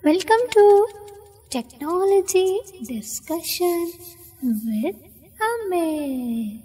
Welcome to Technology Discussion with Amit.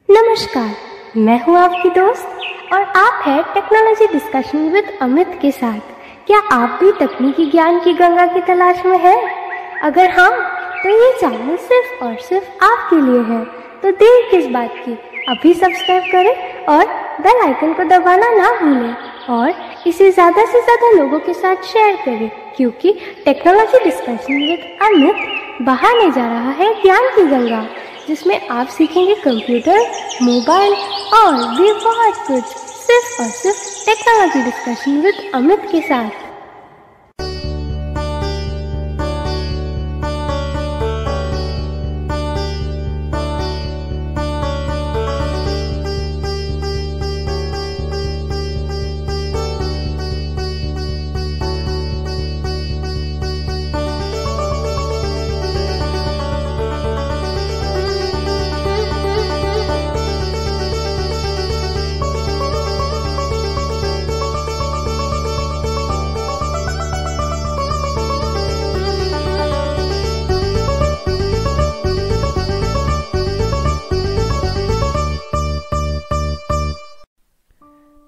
नमस्कार, मैं हूं आपकी दोस्त और आप हैं टेक्नोलॉजी डिस्कशन विद अमित के साथ। क्या आप भी तकनीकी ज्ञान की गंगा की तलाश में हैं? अगर हाँ, तो ये चैनल सिर्फ और सिर्फ आपके लिए है। तो देर किस बात की, अभी सब्सक्राइब करें और बेल आइकन को दबाना ना भूलें और इसे ज़्यादा से ज़्यादा लोगों के साथ शेयर करें, क्योंकि टेक्नोलॉजी डिस्कशन विद अमित बहाने जा रहा है ज्ञान की गंगा, जिसमें आप सीखेंगे कंप्यूटर, मोबाइल और भी बहुत कुछ, सिर्फ और सिर्फ टेक्नोलॉजी डिस्कशन विद अमित के साथ।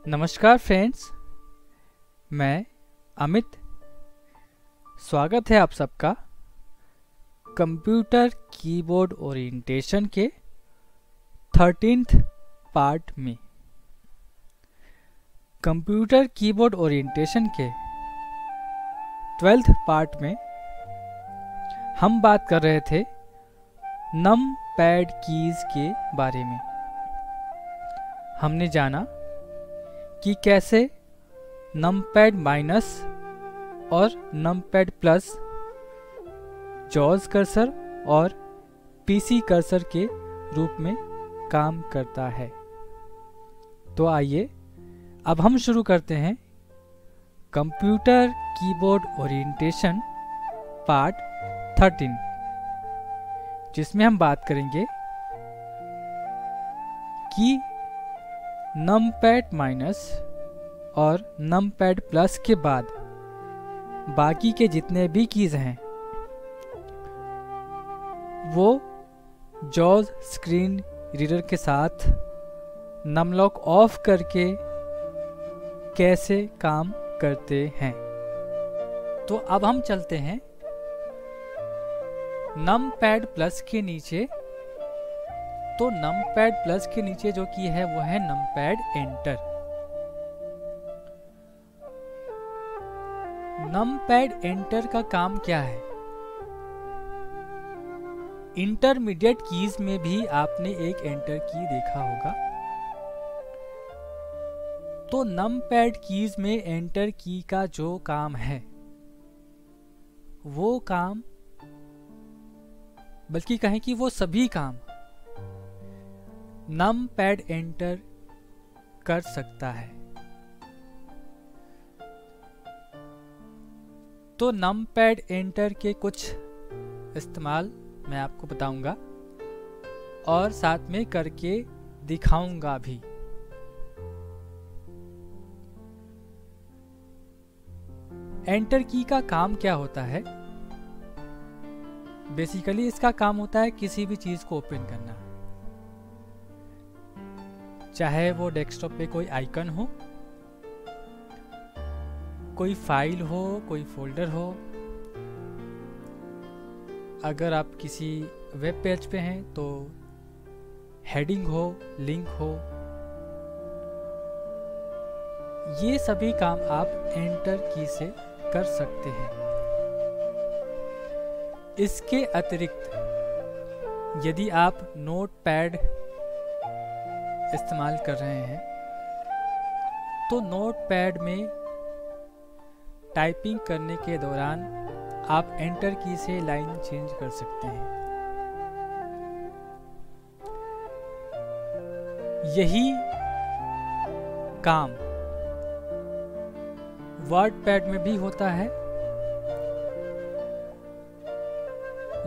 नमस्कार फ्रेंड्स, मैं अमित। स्वागत है आप सबका कंप्यूटर कीबोर्ड ओरिएंटेशन के 13th पार्ट में। कंप्यूटर कीबोर्ड ओरिएंटेशन के 12th पार्ट में हम बात कर रहे थे नम पैड कीज के बारे में। हमने जाना कि कैसे नमपैड माइनस और नमपैड प्लस जॉज कर्सर और पीसी कर्सर के रूप में काम करता है। तो आइए अब हम शुरू करते हैं कंप्यूटर कीबोर्ड ओरिएंटेशन पार्ट 13, जिसमें हम बात करेंगे कि नमपैड माइनस और नमपैड प्लस के बाद बाकी के जितने भी कीज हैं वो जॉज स्क्रीन रीडर के साथ नमलॉक ऑफ करके कैसे काम करते हैं। तो अब हम चलते हैं नमपैड प्लस के नीचे। तो नमपैड प्लस के नीचे जो की है वो है नमपैड एंटर। नमपैड एंटर का काम क्या है? इंटरमीडिएट कीज में भी आपने एक एंटर की देखा होगा। तो नमपैड कीज में एंटर की का जो काम है वो काम, बल्कि कहें कि वो सभी काम नमपैड एंटर कर सकता है। तो नमपैड एंटर के कुछ इस्तेमाल मैं आपको बताऊंगा और साथ में करके दिखाऊंगा भी। एंटर की का काम क्या होता है? बेसिकली इसका काम होता है किसी भी चीज को ओपन करना, चाहे वो डेस्कटॉप पे कोई आइकन हो, कोई फाइल हो, कोई फोल्डर हो। अगर आप किसी वेब पेज पे हैं तो हेडिंग हो, लिंक हो, ये सभी काम आप एंटर की से कर सकते हैं। इसके अतिरिक्त यदि आप नोटपैड इस्तेमाल कर रहे हैं तो नोटपैड में टाइपिंग करने के दौरान आप एंटर की से लाइन चेंज कर सकते हैं। यही काम वर्डपैड में भी होता है।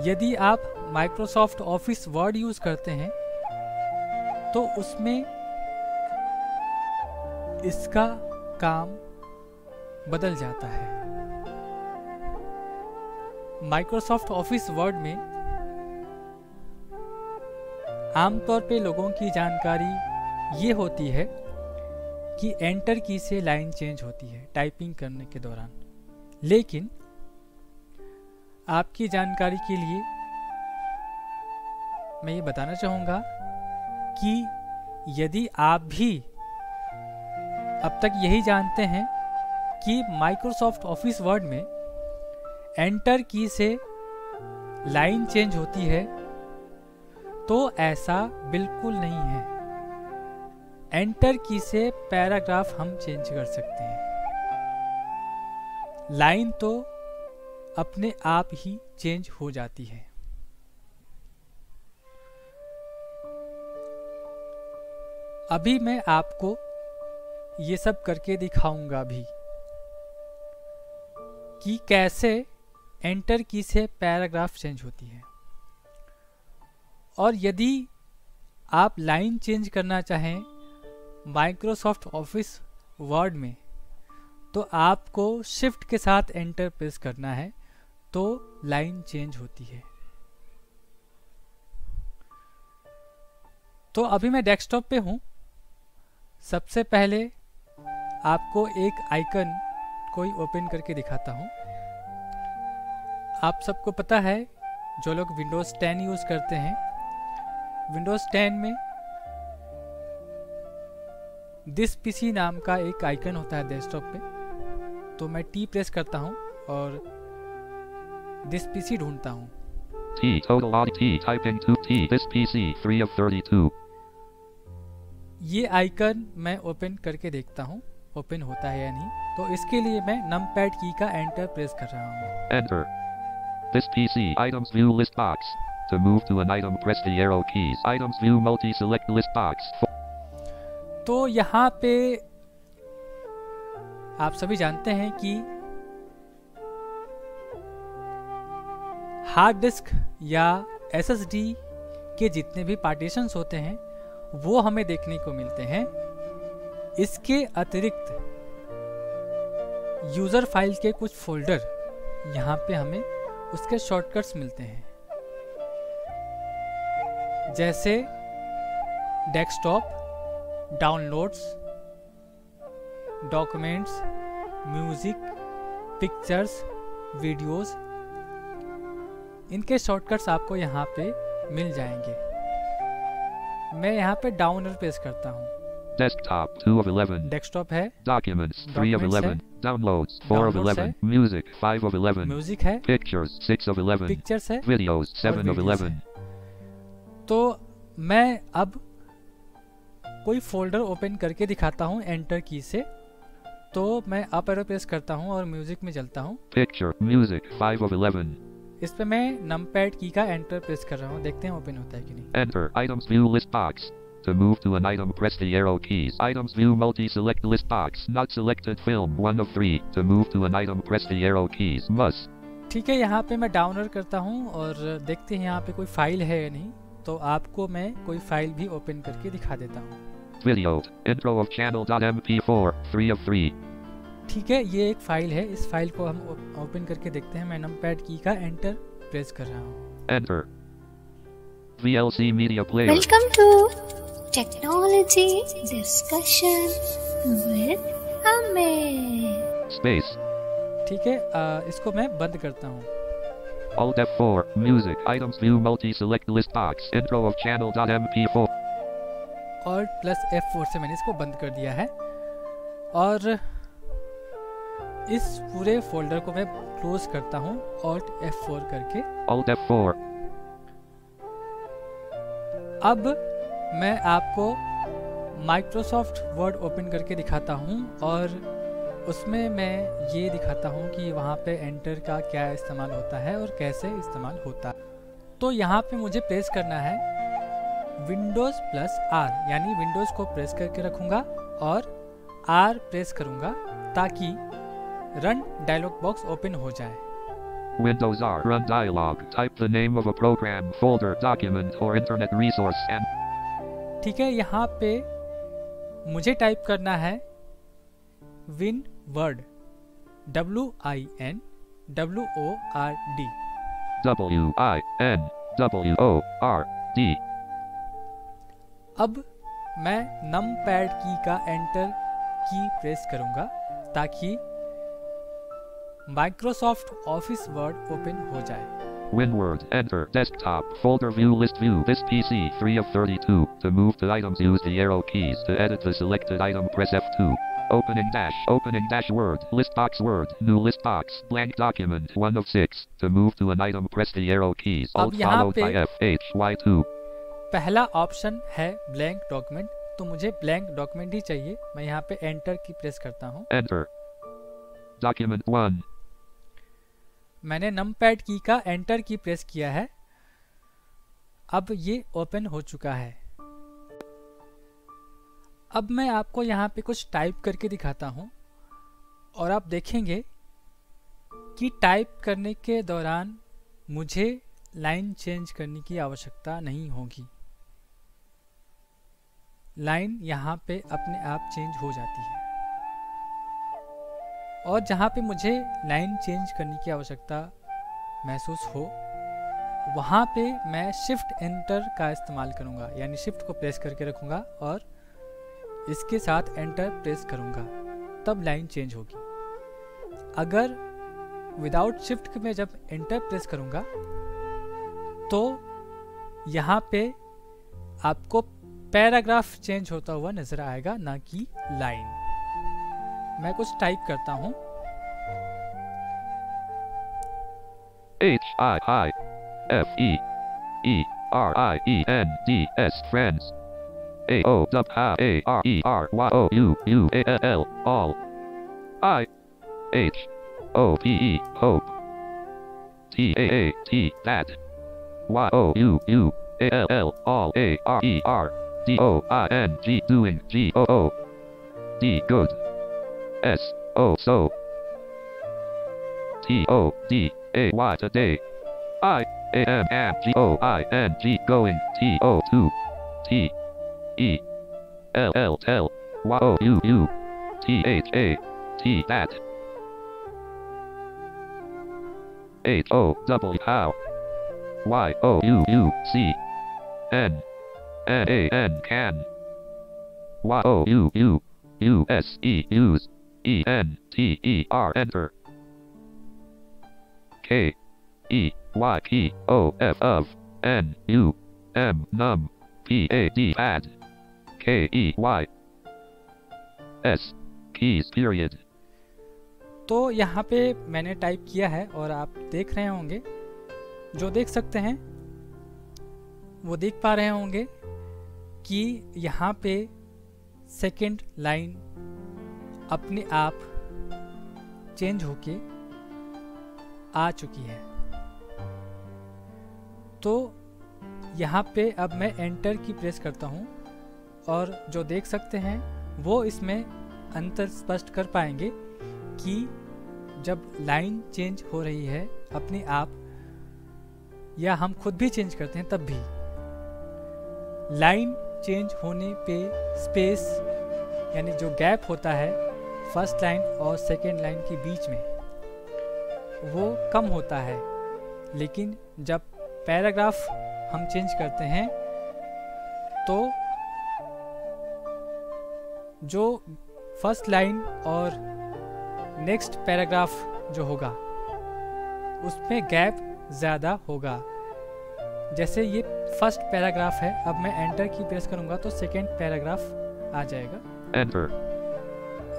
यदि आप माइक्रोसॉफ्ट ऑफिस वर्ड यूज करते हैं तो उसमें इसका काम बदल जाता है। माइक्रोसॉफ्ट ऑफिस वर्ड में आमतौर पे लोगों की जानकारी ये होती है कि एंटर की से लाइन चेंज होती है टाइपिंग करने के दौरान। लेकिन आपकी जानकारी के लिए मैं ये बताना चाहूँगा कि यदि आप भी अब तक यही जानते हैं कि माइक्रोसॉफ्ट ऑफिस वर्ड में एंटर की से लाइन चेंज होती है तो ऐसा बिल्कुल नहीं है। एंटर की से पैराग्राफ हम चेंज कर सकते हैं, लाइन तो अपने आप ही चेंज हो जाती है। अभी मैं आपको ये सब करके दिखाऊंगा भी कि कैसे एंटर की से पैराग्राफ चेंज होती है। और यदि आप लाइन चेंज करना चाहें माइक्रोसॉफ्ट ऑफिस वर्ड में तो आपको शिफ्ट के साथ एंटर प्रेस करना है तो लाइन चेंज होती है। तो अभी मैं डेस्कटॉप पे हूं। सबसे पहले आपको एक आइकन कोई ओपन करके दिखाता हूं। आप सबको पता है जो लोग विंडोज 10 यूज करते हैं, विंडोज 10 में दिस पीसी नाम का एक आइकन होता है डेस्कटॉप पे। तो मैं टी प्रेस करता हूं और दिस पीसी ढूंढता हूं। T total odd T typing 2 T this PC 3 of 32। ये आइकन मैं ओपन करके देखता हूँ ओपन होता है या नहीं। तो इसके लिए मैं नमपैड की का एंटर प्रेस कर रहा हूँ। Enter this PC items view list box। To move to an item press the arrow keys। Items view multi select list box। तो यहाँ पे आप सभी जानते हैं कि हार्ड डिस्क या SSD के जितने भी पार्टीशंस होते हैं वो हमें देखने को मिलते हैं। इसके अतिरिक्त यूजर फाइल के कुछ फोल्डर यहाँ पे हमें उसके शॉर्टकट्स मिलते हैं, जैसे desktop, downloads, documents, music, pictures, videos. इनके शॉर्टकट्स आपको यहाँ पे मिल जाएंगे। मैं यहाँ पे डाउनलोड प्रेस करता हूँ। Desktop 2 of 11। डेस्कटॉप है। Documents 3 of 11। Downloads 4 of 11। Music 5 of 11। Music है। Pictures 6 of 11। पिक्चर्स है। Videos 7 of 11। तो मैं अब कोई फोल्डर ओपन करके दिखाता हूँ एंटर की से। तो मैं अप एरो प्रेस करता हूँ और म्यूजिक में चलता हूँ। Picture Music 5 of 11। इस पे मैं नमपैड की का एंटर प्रेस कर रहा हूँ, देखते हैं ओपन होता है कि नहीं। Enter items view list box। To move to an item press the arrow keys। Items view multi select list box not selected film 1 of 3। To move to an item press the arrow keys must। ठीक है, यहाँ पे मैं download करता हूँ और देखते हैं यहाँ पे कोई फाइल है या नहीं। तो आपको मैं कोई फाइल भी ओपन करके दिखा देता हूँ। Video intro of channel.mp4 3 of 3। ठीक है, ये एक फाइल है। इस फाइल को हम ओपन करके देखते हैं। मैं नमपैड की का एंटर प्रेस कर रहा हूँ। Enter VLC media player। Welcome to Technology Discussion with Amit। Space। ठीक है, इसको मैं बंद करता हूँ। Alt F4 Music items view multi select list box intro of channel.mp4। Alt+F4 से मैंने इसको बंद कर दिया है। और इस पूरे फोल्डर को मैं क्लोज करता हूँ Alt F4 करके। Alt F4. अब मैं आपको माइक्रोसॉफ्ट वर्ड ओपन करके दिखाता हूँ और उसमें मैं ये दिखाता हूँ कि वहाँ पे एंटर का क्या इस्तेमाल होता है और कैसे इस्तेमाल होता है। तो यहाँ पे मुझे प्रेस करना है Windows प्लस R, यानी विंडोज़ को प्रेस करके रखूँगा और R प्रेस करूँगा ताकि रन डायलॉग बॉक्स ओपन हो जाए। Windows R Run dialog. Type the name of a program, folder, document or internet resource and ठीक है, यहाँ पे मुझे टाइप करना है WinWord, WinWord। WinWord. अब मैं नमपैड की का एंटर की प्रेस करूंगा ताकि माइक्रोसॉफ्ट ऑफिस वर्ड ओपन हो जाए। WinWord. Enter. Desktop. Folder view. List view. This PC 3 of 32. To move to items, use the arrow keys. To edit the selected item, press F2. Opening dash Word. List box Word. New list box. Blank document 1 of 6. To move to an item, press the arrow keys. Alt followed by F, H, Y2. पहला option है blank document, तो मुझे blank document ही चाहिए। मैं यहाँ पे enter की press करता हूँ। Enter. Document 1. मैंने नमपैड की का एंटर की प्रेस किया है। अब ये ओपन हो चुका है। अब मैं आपको यहाँ पे कुछ टाइप करके दिखाता हूँ और आप देखेंगे कि टाइप करने के दौरान मुझे लाइन चेंज करने की आवश्यकता नहीं होगी। लाइन यहाँ पे अपने आप चेंज हो जाती है और जहाँ पे मुझे लाइन चेंज करने की आवश्यकता महसूस हो वहाँ पे मैं शिफ्ट एंटर का इस्तेमाल करूँगा, यानी शिफ्ट को प्रेस करके रखूँगा और इसके साथ एंटर प्रेस करूँगा, तब लाइन चेंज होगी। अगर विदाउट शिफ्ट में जब एंटर प्रेस करूँगा तो यहाँ पे आपको पैराग्राफ चेंज होता हुआ नजर आएगा, ना कि लाइन। मैं कुछ टाइप करता हूँ। HIIFEERIENDS friends AOWARERYOUUALL all IHOPE hope TAAT that YOUUALL all ARERDOING doing GOO D good SO so TODAY today IAMGOING going TO2 TELL tell YOUU THAT that HOW how YOUUC NAN can YOUU USE use ENTER enter KEY key OF of NU M num PAD pad KEY S keys period। तो यहाँ पे मैंने type किया है और आप देख रहे होंगे, जो देख सकते हैं वो देख पा रहे होंगे कि यहाँ पे सेकंड लाइन अपने आप चेंज होके आ चुकी है। तो यहाँ पे अब मैं एंटर की प्रेस करता हूँ और जो देख सकते हैं वो इसमें अंतर स्पष्ट कर पाएंगे कि जब लाइन चेंज हो रही है अपने आप, या हम खुद भी चेंज करते हैं तब भी लाइन चेंज होने पे स्पेस यानी जो गैप होता है फर्स्ट लाइन और सेकेंड लाइन के बीच में वो कम होता है। लेकिन जब पैराग्राफ हम चेंज करते हैं तो जो फर्स्ट लाइन और नेक्स्ट पैराग्राफ जो होगा उसमें गैप ज़्यादा होगा। जैसे ये फर्स्ट पैराग्राफ है, अब मैं एंटर की प्रेस करूंगा तो सेकेंड पैराग्राफ आ जाएगा। Enter.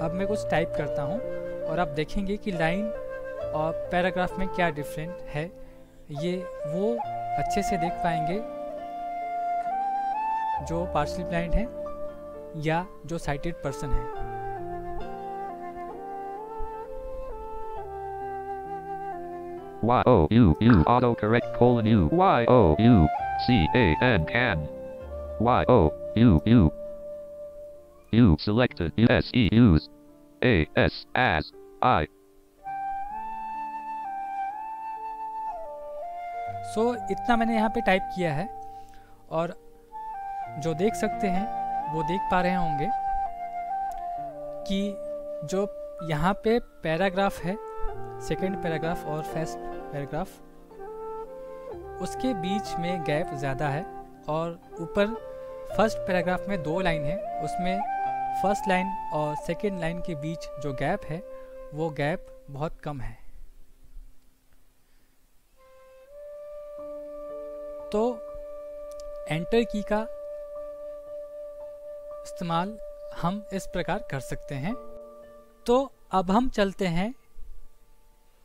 अब मैं कुछ टाइप करता हूँ और आप देखेंगे कि लाइन और पैराग्राफ में क्या डिफरेंट है, ये वो अच्छे से देख पाएंगे जो पार्शियली ब्लाइंड है या जो साइटेड पर्सन है। Y-O-U, autocorrect colon U, Y-O-U, C-A-N, can. Y-O-U, U selected, U-S-E, use, A-S, as, I. So, इतना मैंने यहाँ पे टाइप किया है और जो देख सकते हैं वो देख पा रहे होंगे कि जो यहाँ पे पैराग्राफ है, सेकेंड पैराग्राफ और फर्स्ट पैराग्राफ, उसके बीच में गैप ज़्यादा है और ऊपर फर्स्ट पैराग्राफ में 2 लाइन है, उसमें फर्स्ट लाइन और सेकेंड लाइन के बीच जो गैप है वो गैप बहुत कम है। तो एंटर की का इस्तेमाल हम इस प्रकार कर सकते हैं। तो अब हम चलते हैं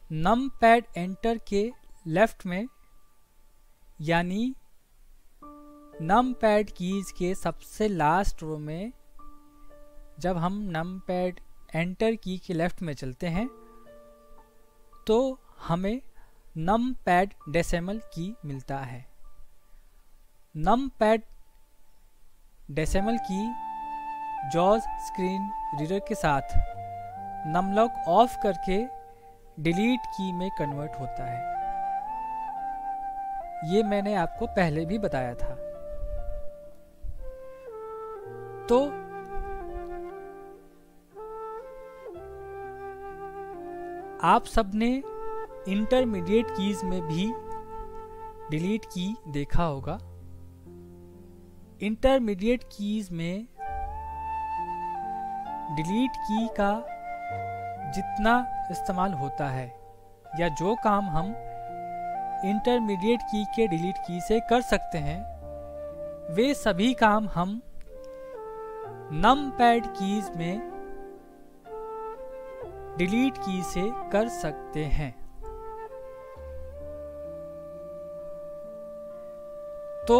नमपैड एंटर के लेफ्ट में, यानी नमपैड कीज के सबसे लास्ट रो में। जब हम नमपैड एंटर की के लेफ्ट में चलते हैं तो हमें नमपैड डेसिमल की मिलता है। नमपैड डेसिमल की जॉज स्क्रीन रीडर के साथ नमलॉक ऑफ करके डिलीट की में कन्वर्ट होता है। ये मैंने आपको पहले भी बताया था। तो आप सबने इंटरमीडिएट कीज में भी डिलीट की देखा होगा। इंटरमीडिएट कीज में डिलीट की का जितना इस्तेमाल होता है या जो काम हम इंटरमीडिएट की के डिलीट की से कर सकते हैं, वे सभी काम हम नमपैड कीज में डिलीट की से कर सकते हैं। तो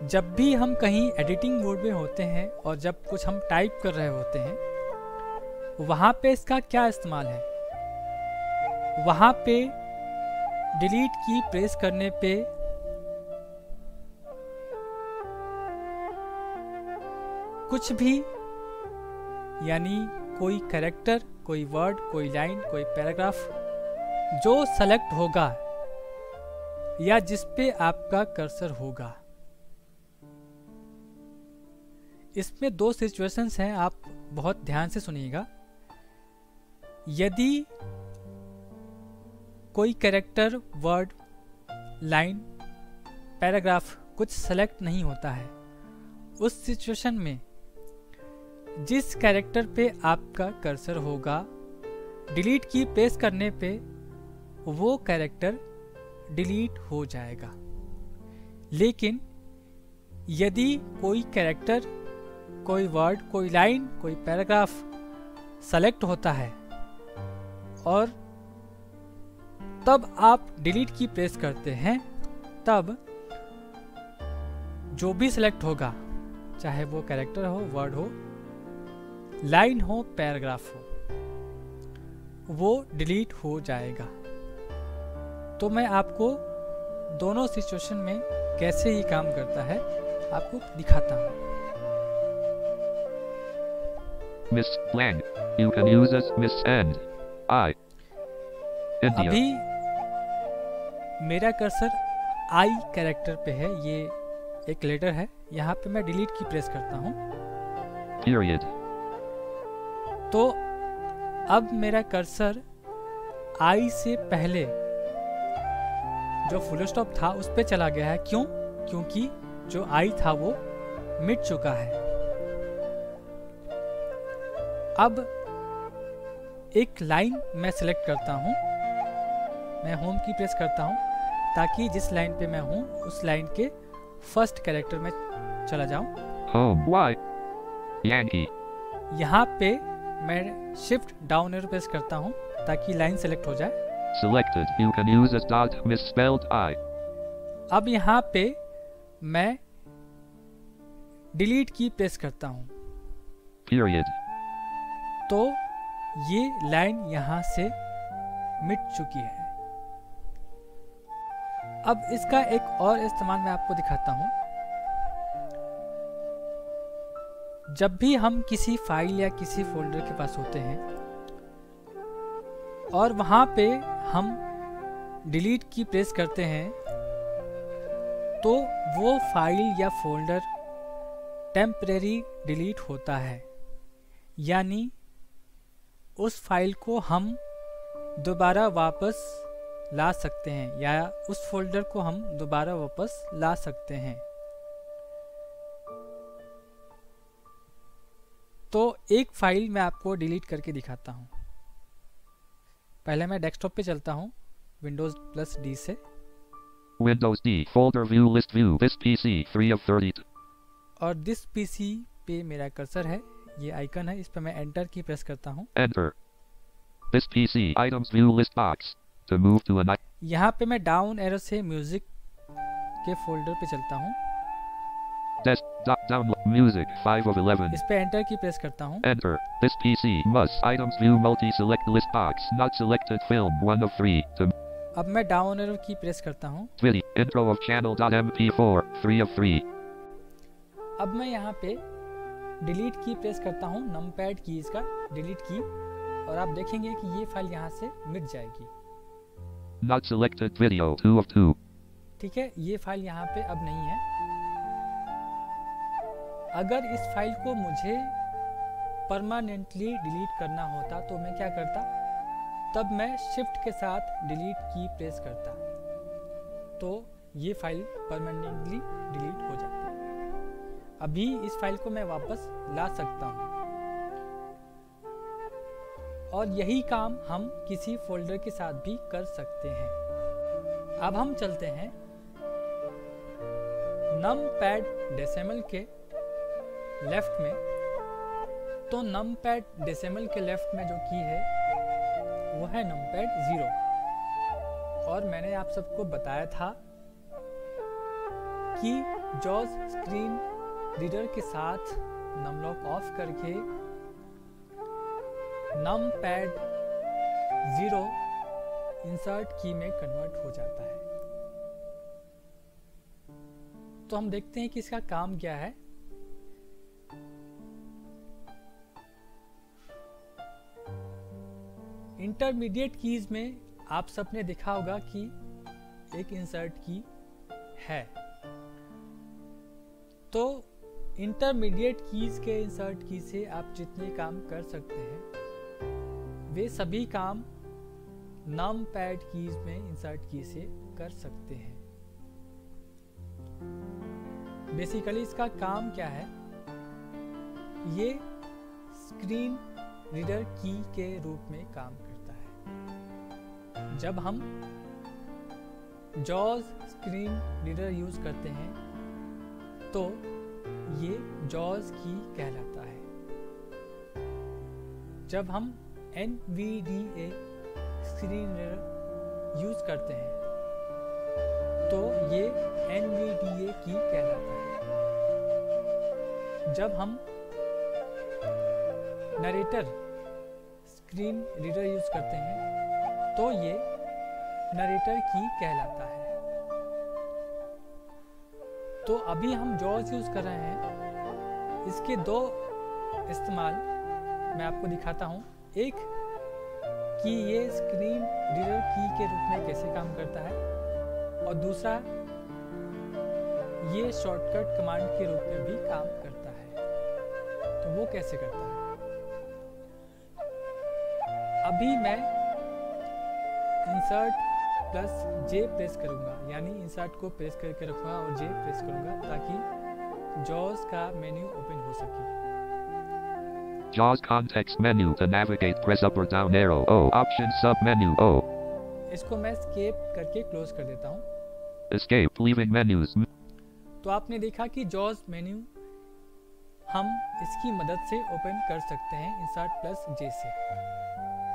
जब भी हम कहीं एडिटिंग मोड में होते हैं और जब कुछ हम टाइप कर रहे होते हैं, वहां पे इसका क्या इस्तेमाल है? वहां पे डिलीट की प्रेस करने पे कुछ भी, यानी कोई कैरेक्टर, कोई वर्ड, कोई लाइन, कोई पैराग्राफ जो सेलेक्ट होगा या जिस पे आपका कर्सर होगा, इसमें 2 सिचुएशंस हैं, आप बहुत ध्यान से सुनिएगा। यदि कोई कैरेक्टर, वर्ड, लाइन, पैराग्राफ कुछ सेलेक्ट नहीं होता है, उस सिचुएशन में जिस कैरेक्टर पे आपका कर्सर होगा, डिलीट की प्रेस करने पे वो कैरेक्टर डिलीट हो जाएगा। लेकिन यदि कोई कैरेक्टर, कोई वर्ड, कोई लाइन, कोई पैराग्राफ सेलेक्ट होता है और तब आप डिलीट की प्रेस करते हैं, तब जो भी सेलेक्ट होगा, चाहे वो कैरेक्टर हो, वर्ड हो, लाइन हो, पैराग्राफ हो, वो डिलीट हो जाएगा। तो मैं आपको दोनों सिचुएशन में कैसे ये काम करता है आपको दिखाता हूँ। Miss Lang, you can use as Miss and I. India. अभी मेरा कर्सर आई कैरेक्टर पे है, ये एक लेटर है, यहाँ पे मैं डिलीट की प्रेस करता हूँ। Period. तो अब मेरा कर्सर आई से पहले जो फुल स्टॉप था उस पे चला गया है। क्यों? क्योंकि जो आई था वो मिट चुका है। अब एक लाइन मैं सिलेक्ट करता हूँ, मैं होम की प्रेस करता हूँ ताकि जिस लाइन पे मैं हूँ उस लाइन के फर्स्ट कैरेक्टर में चला जाऊँ। Home. Y. Yankee. यहाँ पे मैं शिफ्ट डाउन एरो प्रेस करता हूँ ताकि लाइन सेलेक्ट हो जाए। Selected. You can use a dot misspelled I. अब यहाँ पे मैं डिलीट की प्रेस करता हूँ Period. तो ये लाइन यहाँ से मिट चुकी है। अब इसका एक और इस्तेमाल मैं आपको दिखाता हूँ। जब भी हम किसी फाइल या किसी फोल्डर के पास होते हैं और वहाँ पे हम डिलीट की प्रेस करते हैं तो वो फाइल या फोल्डर टेम्परेरी डिलीट होता है, यानी उस फाइल को हम दोबारा वापस ला सकते हैं या उस फोल्डर को हम दोबारा वापस ला सकते हैं। तो एक फाइल मैं आपको डिलीट करके दिखाता हूँ। पहले मैं डेस्कटॉप पे चलता हूँ विंडोज प्लस डी से। Windows D. Folder view list view. This PC 3 of 30. और दिस पीसी पे मेरा कर्सर है, ये आइकन है, इस पे मैं एंटर की प्रेस करता हूँ। Enter. This PC items view list box. To move to an यहाँ पे मैं डाउन एरो से म्यूजिक के फोल्डर पे चलता हूँ। download music 5 of 11. इस पे एंटर की प्रेस करता हूँ। Enter. This PC must items view multi select list box. Not selected film 1 of 3. To अब मैं डाउन एरो की प्रेस करता हूँ। video intro of channel.mp4 3 of 3. अब मैं यहाँ पे डिलीट की प्रेस करता हूँ, नमपैड की इसका डिलीट की, और आप देखेंगे कि ये फाइल यहाँ से मिट जाएगी। Not selected video 2 of 2. ठीक है, ये फाइल यहाँ पे अब नहीं है। अगर इस फाइल को मुझे परमानेंटली डिलीट करना होता तो मैं क्या करता, तब मैं शिफ्ट के साथ डिलीट की प्रेस करता तो ये फाइल परमानेंटली डिलीट हो जाती। अभी इस फाइल को मैं वापस ला सकता हूँ और यही काम हम किसी फोल्डर के साथ भी कर सकते हैं। अब हम चलते हैं नमपैड डेसिमल के लेफ्ट में। तो नमपैड डेसिमल के लेफ्ट में जो की है वो है नमपैड 0। और मैंने आप सबको बताया था कि जॉज स्क्रीन रीडर के साथ नमलॉक ऑफ करके नमपैड 0 इंसर्ट की में कन्वर्ट हो जाता है। तो हम देखते हैं कि इसका काम क्या है। इंटरमीडिएट कीज में आप सबने देखा होगा कि एक इंसर्ट की है। तो इंटरमीडिएट कीज के इंसर्ट की से आप जितने काम कर सकते हैं वे सभी काम नमपैड कीज में इंसर्ट की से कर सकते हैं। बेसिकली इसका काम क्या है, ये स्क्रीन रीडर की के रूप में काम करता है। जब हम जॉज स्क्रीन रीडर यूज करते हैं तो ये जॉज की कहलाता है। जब हम NVDA स्क्रीन रीडर यूज करते हैं तो ये NVDA की कहलाता है। जब हम नरेटर स्क्रीन रीडर यूज करते हैं तो ये नरेटर की कहलाता है। तो अभी हम जॉज यूज कर रहे हैं, इसके दो इस्तेमाल मैं आपको दिखाता हूँ। एक कि ये स्क्रीन रीडर की के रूप में कैसे काम करता है, और दूसरा ये शॉर्टकट कमांड के रूप में भी काम करता है। तो वो कैसे करता है, अभी मैं इंसर्ट प्लस J प्रेस करूंगा, यानी इंसर्ट को प्रेस करके रखूंगा और J प्रेस करूंगा ताकि जॉज का मेन्यू ओपन हो सके। JAWS context menu to navigate, press up or down arrow O, option sub menu O. इसको मैं escape करके क्लोज कर देता हूँ। Escape leaving menus. तो आपने देखा कि JAWS मेन्यू हम इसकी मदद से ओपन कर सकते हैं insert+J से।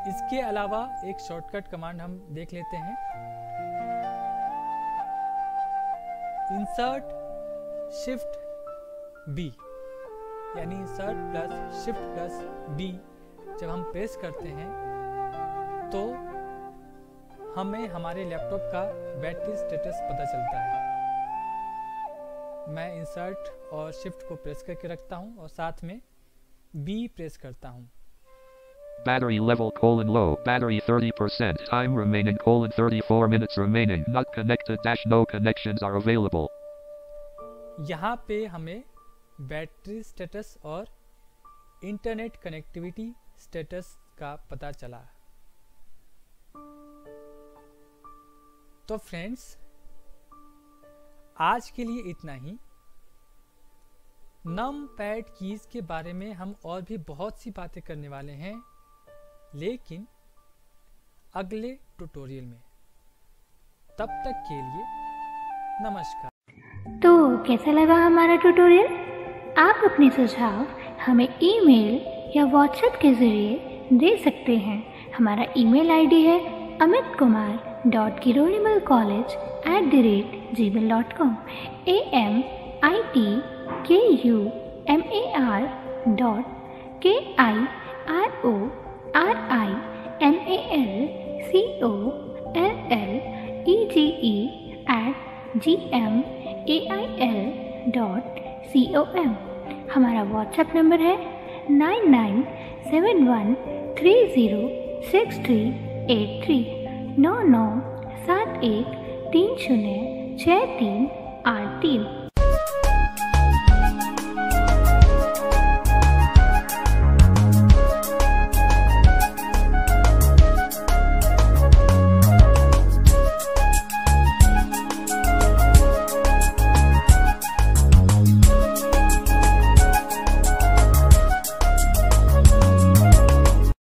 इसके अलावा एक शॉर्टकट कमांड हम देख लेते हैं। insert+Shift+B यानी insert+Shift+B जब हम प्रेस करते हैं तो हमें हमारे लैपटॉप का बैटरी स्टेटस पता चलता है। मैं इंसर्ट और शिफ्ट को प्रेस करके रखता हूं और साथ में B प्रेस करता हूं। Battery level : low. Battery 30%. Time remaining : 34 minutes remaining. Not connected - no connections are available. यहाँ पे हमें बैटरी स्टेटस और इंटरनेट कनेक्टिविटी स्टेटस का पता चला। तो फ्रेंड्स, आज के लिए इतना ही। नमपैड कीज के बारे में हम और भी बहुत सी बातें करने वाले हैं, लेकिन अगले ट्यूटोरियल में। तब तक के लिए नमस्कार। तो कैसा लगा हमारा ट्यूटोरियल? आप अपने सुझाव हमें ईमेल या व्हाट्सएप के जरिए दे सकते हैं। हमारा ईमेल आईडी है amitkumar.kironimalcollege@gmail.com AmitKironimallege@gmail.com। हमारा व्हाट्सएप नंबर है 9971306383 9971306383।